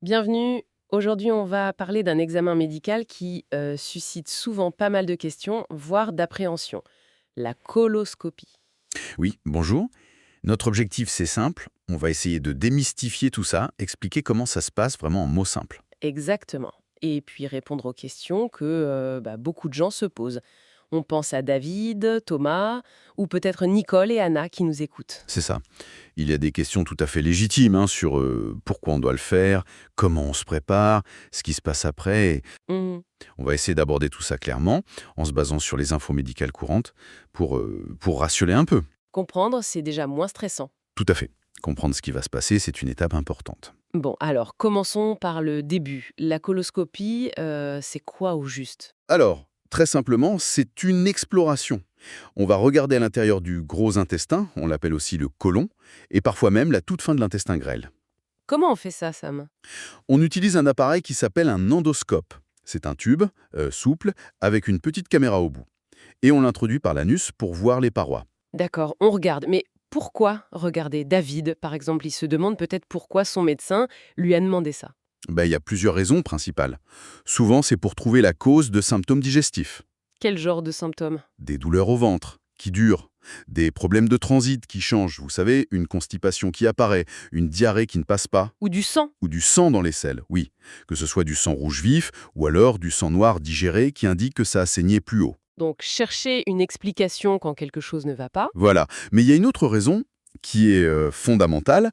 Bienvenue. Aujourd'hui, on va parler d'un examen médical qui suscite souvent pas mal de questions, voire d'appréhension. La coloscopie. Oui, bonjour. Notre objectif, c'est simple. On va essayer de démystifier tout ça, expliquer comment ça se passe vraiment en mots simples. Exactement. Et puis répondre aux questions que beaucoup de gens se posent. On pense à David, Thomas, ou peut-être Nicole et Anna qui nous écoutent. C'est ça. Il y a des questions tout à fait légitimes sur pourquoi on doit le faire, comment on se prépare, ce qui se passe après. Et Mhm. on va essayer d'aborder tout ça clairement, en se basant sur les infos médicales courantes, pour rassurer un peu. Comprendre, c'est déjà moins stressant. Tout à fait. Comprendre ce qui va se passer, c'est une étape importante. Bon, alors, commençons par le début. La coloscopie, c'est quoi au juste? Alors, très simplement, c'est une exploration. On va regarder à l'intérieur du gros intestin, on l'appelle aussi le côlon, et parfois même la toute fin de l'intestin grêle. Comment on fait ça, Sam? On utilise un appareil qui s'appelle un endoscope. C'est un tube, souple, avec une petite caméra au bout. Et on l'introduit par l'anus pour voir les parois. D'accord, on regarde. Mais pourquoi regarder David, par exemple, il se demande peut-être pourquoi son médecin lui a demandé ça. Ben, il y a plusieurs raisons principales. Souvent, c'est pour trouver la cause de symptômes digestifs. Quel genre de symptômes? Des douleurs au ventre, qui durent. Des problèmes de transit qui changent, vous savez, une constipation qui apparaît, une diarrhée qui ne passe pas. Ou du sang? Ou du sang dans les selles, oui. Que ce soit du sang rouge vif ou alors du sang noir digéré qui indique que ça a saigné plus haut. Donc chercher une explication quand quelque chose ne va pas. Voilà. Mais il y a une autre raison qui est fondamentale,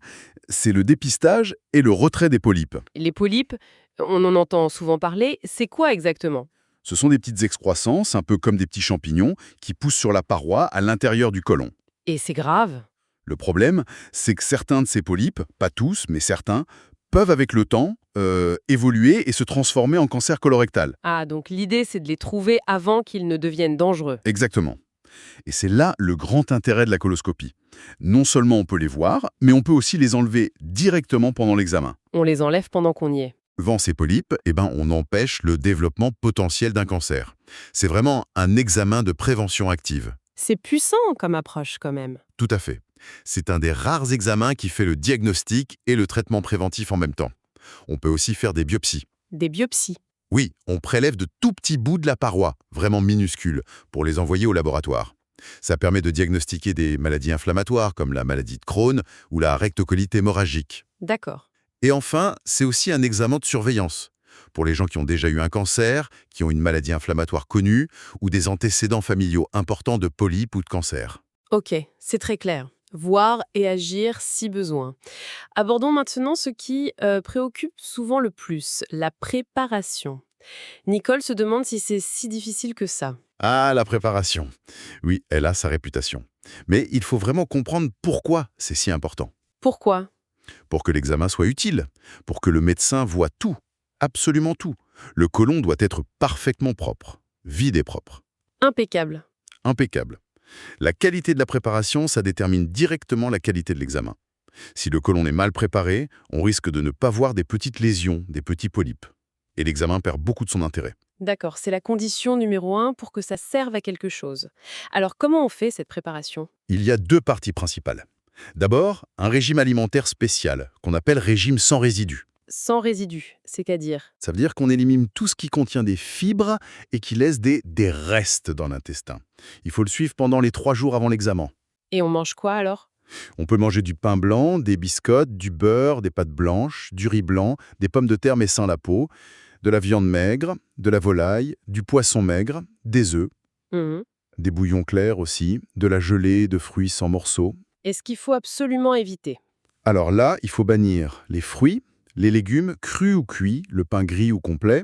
c'est le dépistage et le retrait des polypes. Les polypes, on en entend souvent parler, c'est quoi exactement? Ce sont des petites excroissances, un peu comme des petits champignons, qui poussent sur la paroi à l'intérieur du côlon. Et c'est grave. Le problème, c'est que certains de ces polypes, pas tous, mais certains, peuvent avec le temps évoluer et se transformer en cancer colorectal. Ah, donc l'idée c'est de les trouver avant qu'ils ne deviennent dangereux. Exactement. Et c'est là le grand intérêt de la coloscopie. Non seulement on peut les voir, mais on peut aussi les enlever directement pendant l'examen. On les enlève pendant qu'on y est. Devant ces polypes, on empêche le développement potentiel d'un cancer. C'est vraiment un examen de prévention active. C'est puissant comme approche quand même. Tout à fait. C'est un des rares examens qui fait le diagnostic et le traitement préventif en même temps. On peut aussi faire des biopsies. Des biopsies. Oui, on prélève de tout petits bouts de la paroi, vraiment minuscules, pour les envoyer au laboratoire. Ça permet de diagnostiquer des maladies inflammatoires comme la maladie de Crohn ou la rectocolite hémorragique. D'accord. Et enfin, c'est aussi un examen de surveillance. Pour les gens qui ont déjà eu un cancer, qui ont une maladie inflammatoire connue ou des antécédents familiaux importants de polypes ou de cancer. Ok, c'est très clair. Voir et agir si besoin. Abordons maintenant ce qui préoccupe souvent le plus, la préparation. Nicole se demande si c'est si difficile que ça. Ah, la préparation. Oui, elle a sa réputation. Mais il faut vraiment comprendre pourquoi c'est si important. Pourquoi? Pour que l'examen soit utile, pour que le médecin voit tout, absolument tout. Le côlon doit être parfaitement propre, vide et propre, Impeccable. impeccable. La qualité de la préparation, ça détermine directement la qualité de l'examen. Si le côlon est mal préparé, on risque de ne pas voir des petites lésions, des petits polypes. Et l'examen perd beaucoup de son intérêt. D'accord, c'est la condition numéro un pour que ça serve à quelque chose. Alors comment on fait cette préparation? Il y a deux parties principales. D'abord, un régime alimentaire spécial, qu'on appelle régime sans résidus. Sans résidus, c'est-à-dire? Ça veut dire qu'on élimine tout ce qui contient des fibres et qui laisse des restes dans l'intestin. Il faut le suivre pendant les 3 jours avant l'examen. Et on mange quoi alors? On peut manger du pain blanc, des biscottes, du beurre, des pâtes blanches, du riz blanc, des pommes de terre mais sans la peau, de la viande maigre, de la volaille, du poisson maigre, des œufs, Mhm. des bouillons clairs aussi, de la gelée de fruits sans morceaux. Et ce qu'il faut absolument éviter. Alors là, il faut bannir les fruits, les légumes crus ou cuits, le pain gris ou complet,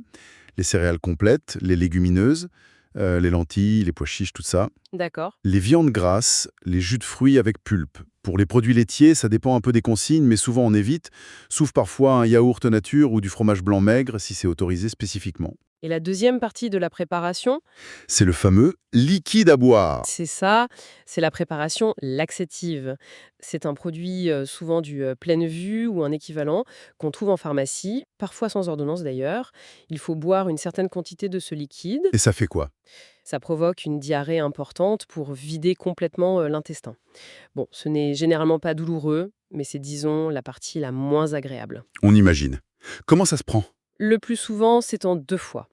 les céréales complètes, les légumineuses, les lentilles, les pois chiches, tout ça. D'accord. Les viandes grasses, les jus de fruits avec pulpe. Pour les produits laitiers, ça dépend un peu des consignes, mais souvent on évite, sauf parfois un yaourt nature ou du fromage blanc maigre si c'est autorisé spécifiquement. Et la deuxième partie de la préparation, C'est le fameux liquide à boire. c'est ça, c'est la préparation laxative. C'est un produit souvent du pleine vue ou un équivalent qu'on trouve en pharmacie, parfois sans ordonnance d'ailleurs. Il faut boire une certaine quantité de ce liquide. Et ça fait quoi? Ça provoque une diarrhée importante pour vider complètement l'intestin. Bon, ce n'est généralement pas douloureux, mais c'est, disons, la partie la moins agréable. On imagine. Comment ça se prend? Le plus souvent, c'est en 2 fois.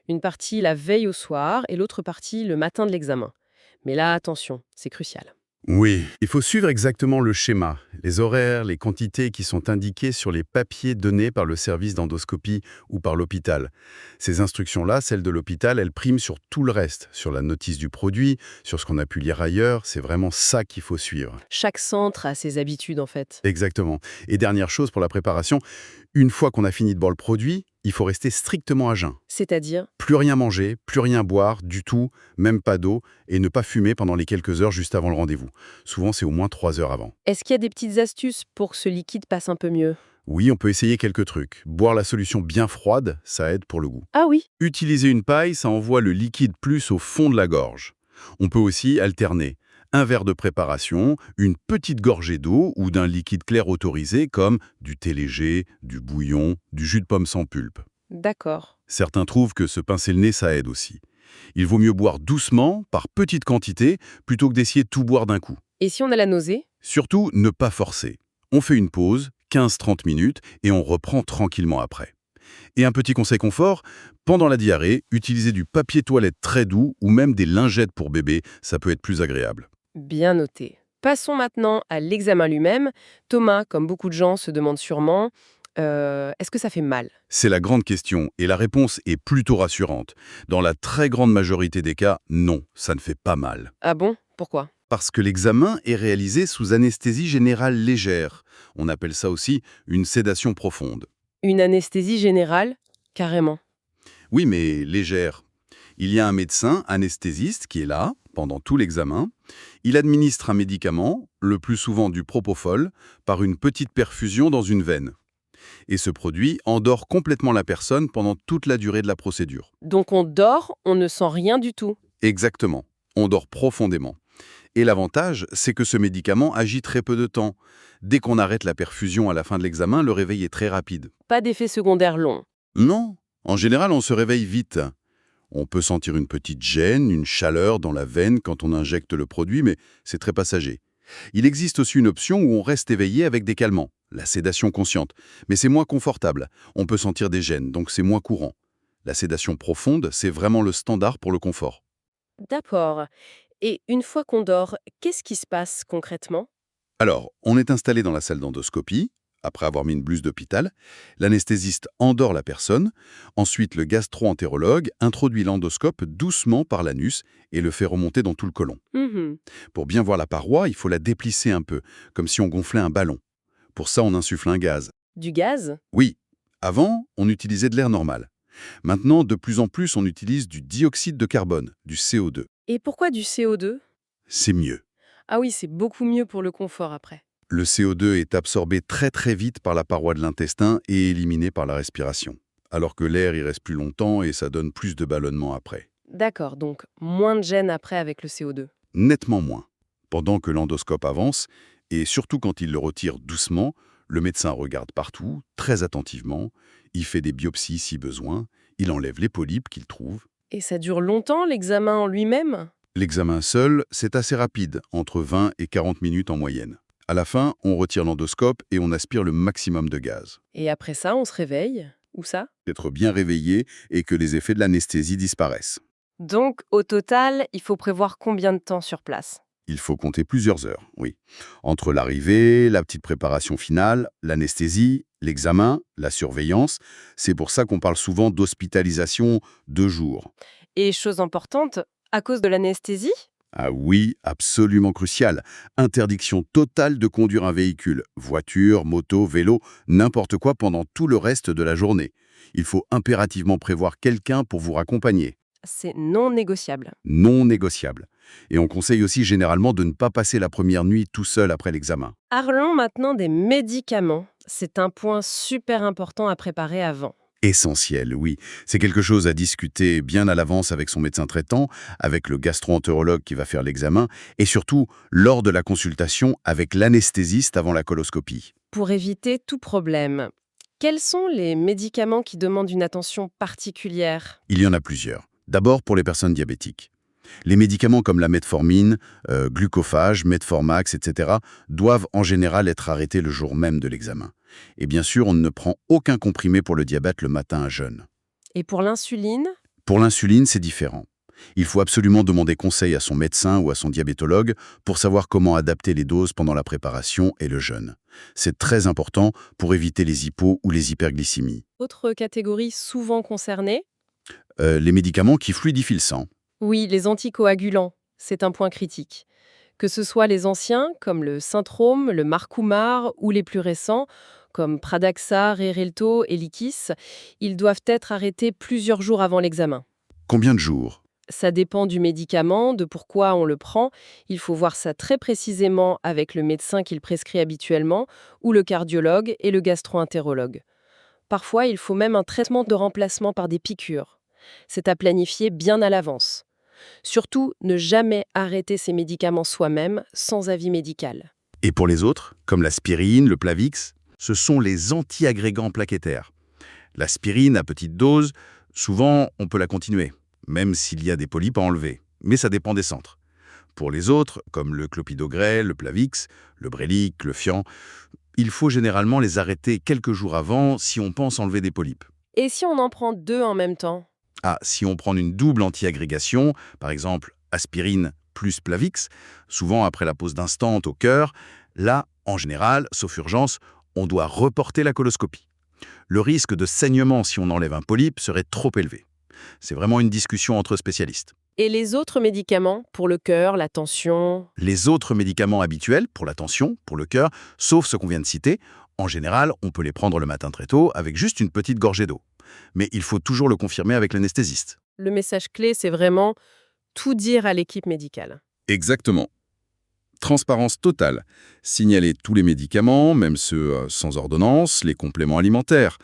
Une partie la veille au soir et l'autre partie le matin de l'examen. Mais là, attention, c'est crucial. Oui, il faut suivre exactement le schéma, les horaires, les quantités qui sont indiquées sur les papiers donnés par le service d'endoscopie ou par l'hôpital. Ces instructions-là, celles de l'hôpital, elles priment sur tout le reste, sur la notice du produit, sur ce qu'on a pu lire ailleurs, c'est vraiment ça qu'il faut suivre. Chaque centre a ses habitudes, en fait. Exactement. Et dernière chose pour la préparation, une fois qu'on a fini de boire le produit, il faut rester strictement à jeun. C'est-à-dire, Plus rien manger, plus rien boire, du tout, même pas d'eau, et ne pas fumer pendant les quelques heures juste avant le rendez-vous. Souvent, c'est au moins 3 heures avant. est-ce qu'il y a des petites astuces pour que ce liquide passe un peu mieux? Oui, on peut essayer quelques trucs. Boire la solution bien froide, ça aide pour le goût. Ah oui, Utiliser une paille, ça envoie le liquide plus au fond de la gorge. On peut aussi alterner. Un verre de préparation, une petite gorgée d'eau ou d'un liquide clair autorisé comme du thé léger, du bouillon, du jus de pomme sans pulpe. d'accord. Certains trouvent que se pincer le nez, ça aide aussi. Il vaut mieux boire doucement, par petites quantités, plutôt que d'essayer de tout boire d'un coup. Et si on a la nausée? Surtout, ne pas forcer. On fait une pause, 15-30 minutes, et on reprend tranquillement après. Et un petit conseil confort, pendant la diarrhée, utilisez du papier toilette très doux ou même des lingettes pour bébé, ça peut être plus agréable. Bien noté. Passons maintenant à l'examen lui-même. Thomas, comme beaucoup de gens, se demande sûrement, est-ce que ça fait mal? C'est la grande question, et la réponse est plutôt rassurante. Dans la très grande majorité des cas, non, ça ne fait pas mal. Ah bon? Pourquoi? Parce que l'examen est réalisé sous anesthésie générale légère. On appelle ça aussi une sédation profonde. Une anesthésie générale? Carrément. Oui, mais légère. Il y a un médecin anesthésiste qui est là, pendant tout l'examen. Il administre un médicament, le plus souvent du propofol, par une petite perfusion dans une veine. Et ce produit endort complètement la personne pendant toute la durée de la procédure. Donc on dort, on ne sent rien du tout. Exactement. On dort profondément. Et l'avantage, c'est que ce médicament agit très peu de temps. Dès qu'on arrête la perfusion à la fin de l'examen, le réveil est très rapide. Pas d'effet secondaire long. Non, en général, on se réveille vite. On peut sentir une petite gêne, une chaleur dans la veine quand on injecte le produit, mais c'est très passager. Il existe aussi une option où on reste éveillé avec des calmants, la sédation consciente. Mais c'est moins confortable. On peut sentir des gênes, donc c'est moins courant. La sédation profonde, c'est vraiment le standard pour le confort. D'accord. Et une fois qu'on dort, qu'est-ce qui se passe concrètement? Alors, on est installé dans la salle d'endoscopie, après avoir mis une blouse d'hôpital. L'anesthésiste endort la personne. Ensuite, le gastro-entérologue introduit l'endoscope doucement par l'anus et le fait remonter dans tout le côlon. Mhm. Pour bien voir la paroi, il faut la déplisser un peu, comme si on gonflait un ballon. Pour ça, on insuffle un gaz. Du gaz? Oui, avant, on utilisait de l'air normal. Maintenant, de plus en plus, on utilise du dioxyde de carbone, du CO2. Et pourquoi du CO2? C'est mieux. Ah oui, c'est beaucoup mieux pour le confort après. Le CO2 est absorbé très très vite par la paroi de l'intestin et éliminé par la respiration. Alors que l'air y reste plus longtemps et ça donne plus de ballonnement après. D'accord, donc moins de gêne après avec le CO2. Nettement moins. Pendant que l'endoscope avance, et surtout quand il le retire doucement, le médecin regarde partout, très attentivement, il fait des biopsies si besoin, il enlève les polypes qu'il trouve. Et ça dure longtemps, l'examen en lui-même? L'examen seul, c'est assez rapide, entre 20 et 40 minutes en moyenne. À la fin, on retire l'endoscope et on aspire le maximum de gaz. Et après ça, on se réveille? Où ça? D'être bien réveillé et que les effets de l'anesthésie disparaissent. Donc, au total, il faut prévoir combien de temps sur place? Il faut compter plusieurs heures, oui. Entre l'arrivée, la petite préparation finale, l'anesthésie, l'examen, la surveillance, c'est pour ça qu'on parle souvent d'hospitalisation 2 jours. Et chose importante, à cause de l'anesthésie? Ah oui, absolument crucial. Interdiction totale de conduire un véhicule, voiture, moto, vélo, n'importe quoi pendant tout le reste de la journée. Il faut impérativement prévoir quelqu'un pour vous raccompagner. C'est non négociable. Non négociable. Et on conseille aussi généralement de ne pas passer la première nuit tout seul après l'examen. Parlons maintenant des médicaments. C'est un point super important à préparer avant. Essentiel, oui. C'est quelque chose à discuter bien à l'avance avec son médecin traitant, avec le gastro-entérologue qui va faire l'examen, et surtout lors de la consultation avec l'anesthésiste avant la coloscopie. Pour éviter tout problème, quels sont les médicaments qui demandent une attention particulière? Il y en a plusieurs. D'abord pour les personnes diabétiques. Les médicaments comme la metformine, glucophage, Metformax, etc. doivent en général être arrêtés le jour même de l'examen. Et bien sûr, on ne prend aucun comprimé pour le diabète le matin à jeun. Et pour l'insuline? Pour l'insuline, c'est différent. Il faut absolument demander conseil à son médecin ou à son diabétologue pour savoir comment adapter les doses pendant la préparation et le jeûne. C'est très important pour éviter les hypos ou les hyperglycémies. Autre catégorie souvent concernée? Les médicaments qui fluidifient le sang. Oui, les anticoagulants. C'est un point critique. Que ce soit les anciens, comme le Syntrome, le Marcumar, ou les plus récents, comme Pradaxa, Rerelto et Likis, ils doivent être arrêtés plusieurs jours avant l'examen. Combien de jours? Ça dépend du médicament, de pourquoi on le prend. Il faut voir ça très précisément avec le médecin qui le prescrit habituellement, ou le cardiologue et le gastro-entérologue. Parfois, il faut même un traitement de remplacement par des piqûres. C'est à planifier bien à l'avance. Surtout, ne jamais arrêter ces médicaments soi-même sans avis médical. Et pour les autres, comme l'aspirine, le Plavix, ce sont les antiagrégants plaquettaires. L'aspirine à petite dose, souvent on peut la continuer, même s'il y a des polypes à enlever, mais ça dépend des centres. Pour les autres, comme le clopidogrel, le Plavix, le Brelique, le Fian, il faut généralement les arrêter quelques jours avant si on pense enlever des polypes. Et si on en prend deux en même temps? Ah, si on prend une double antiagrégation, par exemple aspirine plus Plavix, souvent après la pause d'instant au cœur, là, en général, sauf urgence, on doit reporter la coloscopie. Le risque de saignement si on enlève un polype serait trop élevé. C'est vraiment une discussion entre spécialistes. Et les autres médicaments pour le cœur, la tension? Les autres médicaments habituels pour la tension, pour le cœur, sauf ceux qu'on vient de citer, en général, on peut les prendre le matin très tôt avec juste une petite gorgée d'eau. Mais il faut toujours le confirmer avec l'anesthésiste. Le message clé, c'est vraiment tout dire à l'équipe médicale. Exactement. Transparence totale. Signaler tous les médicaments, même ceux sans ordonnance, les compléments alimentaires,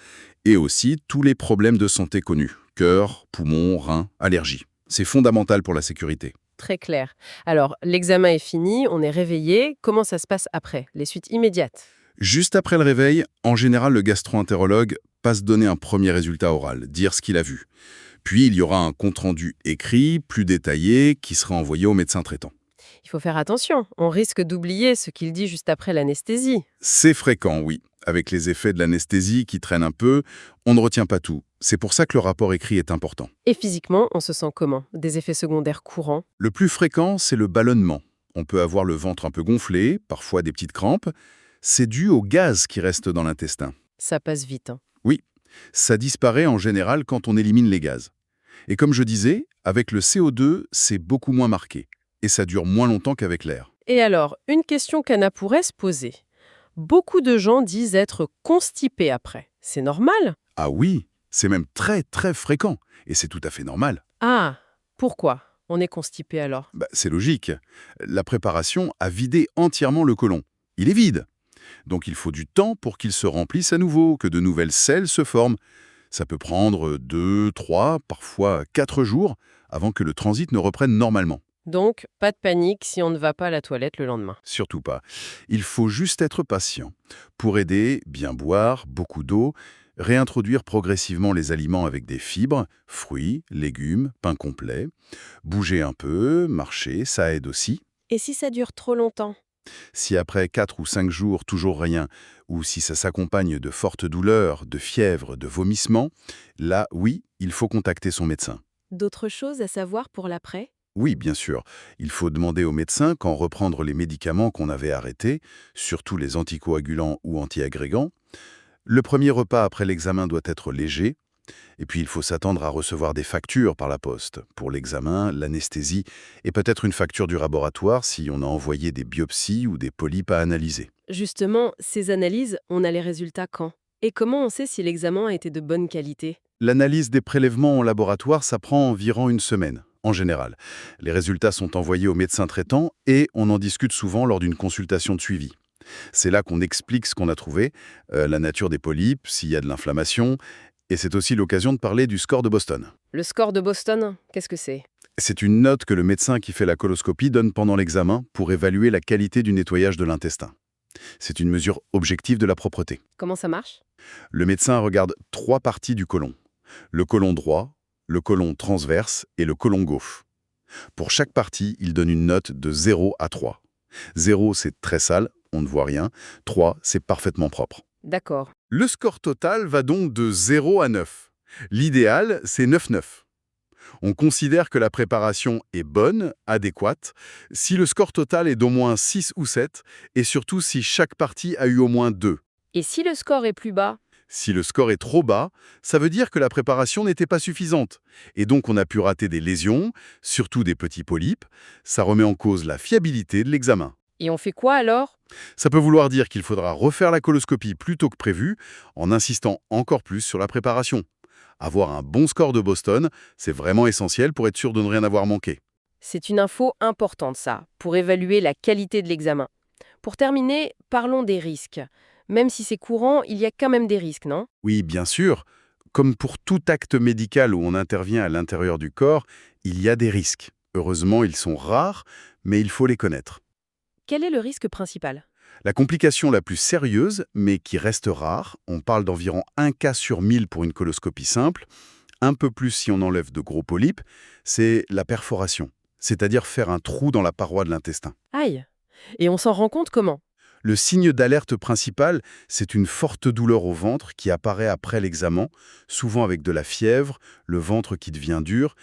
et aussi tous les problèmes de santé connus. Cœur, poumons, reins, allergies. C'est fondamental pour la sécurité. Très clair. Alors, l'examen est fini, on est réveillé. Comment ça se passe après? Les suites immédiates? Juste après le réveil, en général, le gastro-entérologue passe donner un premier résultat oral, dire ce qu'il a vu. Puis, il y aura un compte-rendu écrit, plus détaillé, qui sera envoyé au médecin traitant. Il faut faire attention, on risque d'oublier ce qu'il dit juste après l'anesthésie. C'est fréquent, oui. Avec les effets de l'anesthésie qui traînent un peu, on ne retient pas tout. C'est pour ça que le rapport écrit est important. Et physiquement, on se sent comment? Des effets secondaires courants? Le plus fréquent, c'est le ballonnement. On peut avoir le ventre un peu gonflé, parfois des petites crampes. C'est dû au gaz qui reste dans l'intestin. Ça passe vite, hein. Oui, ça disparaît en général quand on élimine les gaz. Et comme je disais, avec le CO2, c'est beaucoup moins marqué. Et ça dure moins longtemps qu'avec l'air. Et alors, une question qu'Anna pourrait se poser. Beaucoup de gens disent être constipés après. C'est normal? Ah oui, c'est même très très fréquent. Et c'est tout à fait normal. Ah, pourquoi on est constipé alors? C'est logique. La préparation a vidé entièrement le côlon. Il est vide. Donc il faut du temps pour qu'il se remplisse à nouveau, que de nouvelles selles se forment. Ça peut prendre 2, 3, parfois 4 jours avant que le transit ne reprenne normalement. Donc, pas de panique si on ne va pas à la toilette le lendemain. Surtout pas. Il faut juste être patient. Pour aider, bien boire, beaucoup d'eau, réintroduire progressivement les aliments avec des fibres, fruits, légumes, pain complet. Bouger un peu, marcher, ça aide aussi. Et si ça dure trop longtemps? Si après 4 ou 5 jours, toujours rien, ou si ça s'accompagne de fortes douleurs, de fièvre, de vomissements, là, oui, il faut contacter son médecin. D'autres choses à savoir pour l'après? Oui, bien sûr. Il faut demander au médecin quand reprendre les médicaments qu'on avait arrêtés, surtout les anticoagulants ou antiagrégants. Le premier repas après l'examen doit être léger. Et puis, il faut s'attendre à recevoir des factures par la poste, pour l'examen, l'anesthésie, et peut-être une facture du laboratoire si on a envoyé des biopsies ou des polypes à analyser. Justement, ces analyses, on a les résultats quand? Et comment on sait si l'examen a été de bonne qualité? L'analyse des prélèvements en laboratoire, ça prend environ une semaine, en général. Les résultats sont envoyés au médecin traitant et on en discute souvent lors d'une consultation de suivi. C'est là qu'on explique ce qu'on a trouvé, la nature des polypes, s'il y a de l'inflammation, et c'est aussi l'occasion de parler du score de Boston. Le score de Boston, qu'est-ce que c'est? C'est une note que le médecin qui fait la coloscopie donne pendant l'examen pour évaluer la qualité du nettoyage de l'intestin. C'est une mesure objective de la propreté. Comment ça marche? Le médecin regarde 3 parties du côlon. Le côlon droit, le côlon transverse et le côlon gauche. Pour chaque partie, il donne une note de 0 à 3. 0, c'est très sale, on ne voit rien. 3, c'est parfaitement propre. D'accord. Le score total va donc de 0 à 9. L'idéal, c'est 9,9. On considère que la préparation est bonne, adéquate, si le score total est d'au moins 6 ou 7, et surtout si chaque partie a eu au moins 2. Et si le score est plus bas? Si le score est trop bas, ça veut dire que la préparation n'était pas suffisante. Et donc on a pu rater des lésions, surtout des petits polypes. Ça remet en cause la fiabilité de l'examen. Et on fait quoi alors? Ça peut vouloir dire qu'il faudra refaire la coloscopie plus tôt que prévu, en insistant encore plus sur la préparation. Avoir un bon score de Boston, c'est vraiment essentiel pour être sûr de ne rien avoir manqué. C'est une info importante, ça, pour évaluer la qualité de l'examen. Pour terminer, parlons des risques. Même si c'est courant, il y a quand même des risques, non? Oui, bien sûr. Comme pour tout acte médical où on intervient à l'intérieur du corps, il y a des risques. Heureusement, ils sont rares, mais il faut les connaître. Quel est le risque principal? La complication la plus sérieuse, mais qui reste rare, on parle d'environ 1 cas sur 1000 pour une coloscopie simple, un peu plus si on enlève de gros polypes, c'est la perforation, c'est-à-dire faire un trou dans la paroi de l'intestin. Aïe! Et on s'en rend compte comment? Le signe d'alerte principal, c'est une forte douleur au ventre qui apparaît après l'examen, souvent avec de la fièvre, le ventre qui devient dur.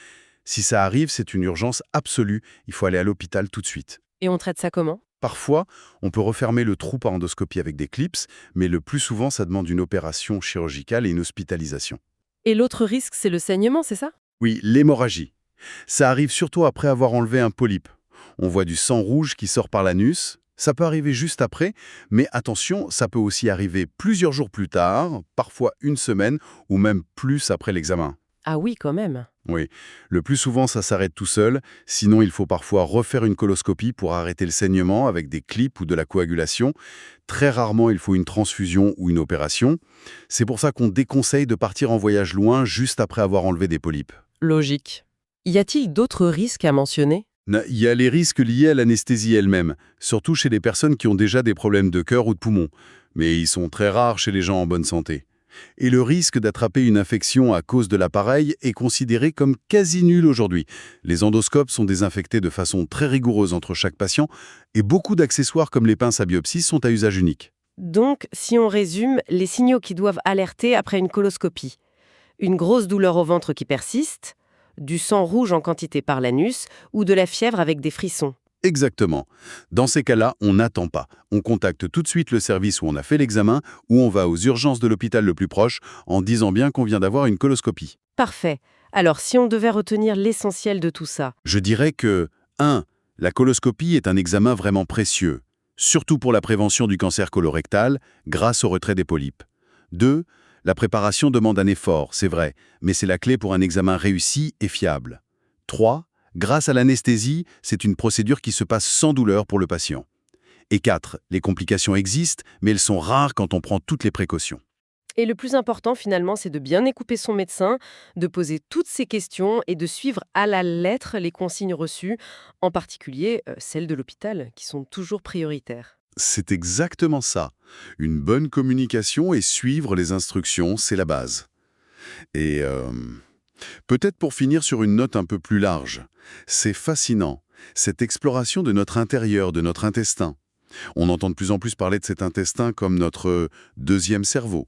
Si ça arrive, c'est une urgence absolue, il faut aller à l'hôpital tout de suite. Et on traite ça comment? Parfois, on peut refermer le trou par endoscopie avec des clips, mais le plus souvent, ça demande une opération chirurgicale et une hospitalisation. Et l'autre risque, c'est le saignement, c'est ça? Oui, l'hémorragie. Ça arrive surtout après avoir enlevé un polype. On voit du sang rouge qui sort par l'anus. Ça peut arriver juste après, mais attention, ça peut aussi arriver plusieurs jours plus tard, parfois une semaine ou même plus après l'examen. Ah oui, quand même. Oui, le plus souvent ça s'arrête tout seul, sinon il faut parfois refaire une coloscopie pour arrêter le saignement avec des clips ou de la coagulation. Très rarement il faut une transfusion ou une opération. C'est pour ça qu'on déconseille de partir en voyage loin juste après avoir enlevé des polypes. Logique. Y a-t-il d'autres risques à mentionner? Il y a les risques liés à l'anesthésie elle-même, surtout chez les personnes qui ont déjà des problèmes de cœur ou de poumons, mais ils sont très rares chez les gens en bonne santé. Et le risque d'attraper une infection à cause de l'appareil est considéré comme quasi nul aujourd'hui. Les endoscopes sont désinfectés de façon très rigoureuse entre chaque patient et beaucoup d'accessoires comme les pinces à biopsie sont à usage unique. Donc, si on résume, les signaux qui doivent alerter après une coloscopie. Une grosse douleur au ventre qui persiste, du sang rouge en quantité par l'anus ou de la fièvre avec des frissons. Exactement. Dans ces cas-là, on n'attend pas. On contacte tout de suite le service où on a fait l'examen ou on va aux urgences de l'hôpital le plus proche en disant bien qu'on vient d'avoir une coloscopie. Parfait. Alors, si on devait retenir l'essentiel de tout ça, Je dirais que 1. La coloscopie est un examen vraiment précieux, surtout pour la prévention du cancer colorectal grâce au retrait des polypes. 2. La préparation demande un effort, c'est vrai, mais c'est la clé pour un examen réussi et fiable. 3. Grâce à l'anesthésie, c'est une procédure qui se passe sans douleur pour le patient. Et 4. Les complications existent, mais elles sont rares quand on prend toutes les précautions. et le plus important finalement, c'est de bien écouter son médecin, de poser toutes ses questions et de suivre à la lettre les consignes reçues, en particulier celles de l'hôpital, qui sont toujours prioritaires. C'est exactement ça. Une bonne communication et suivre les instructions, c'est la base. Et peut-être pour finir sur une note un peu plus large, c'est fascinant, cette exploration de notre intérieur, de notre intestin. On entend de plus en plus parler de cet intestin comme notre deuxième cerveau,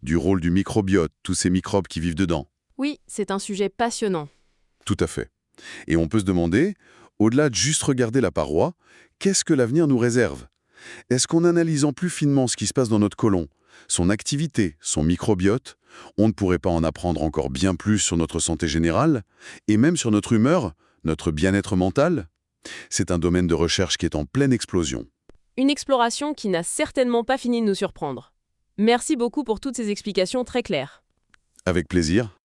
du rôle du microbiote, tous ces microbes qui vivent dedans. Oui, c'est un sujet passionnant. Tout à fait. Et on peut se demander, au-delà de juste regarder la paroi, qu'est-ce que l'avenir nous réserve? Est-ce qu'en analysant plus finement ce qui se passe dans notre côlon, son activité, son microbiote, on ne pourrait pas en apprendre encore bien plus sur notre santé générale, et même sur notre humeur, notre bien-être mental? C'est un domaine de recherche qui est en pleine explosion. Une exploration qui n'a certainement pas fini de nous surprendre. Merci beaucoup pour toutes ces explications très claires. Avec plaisir.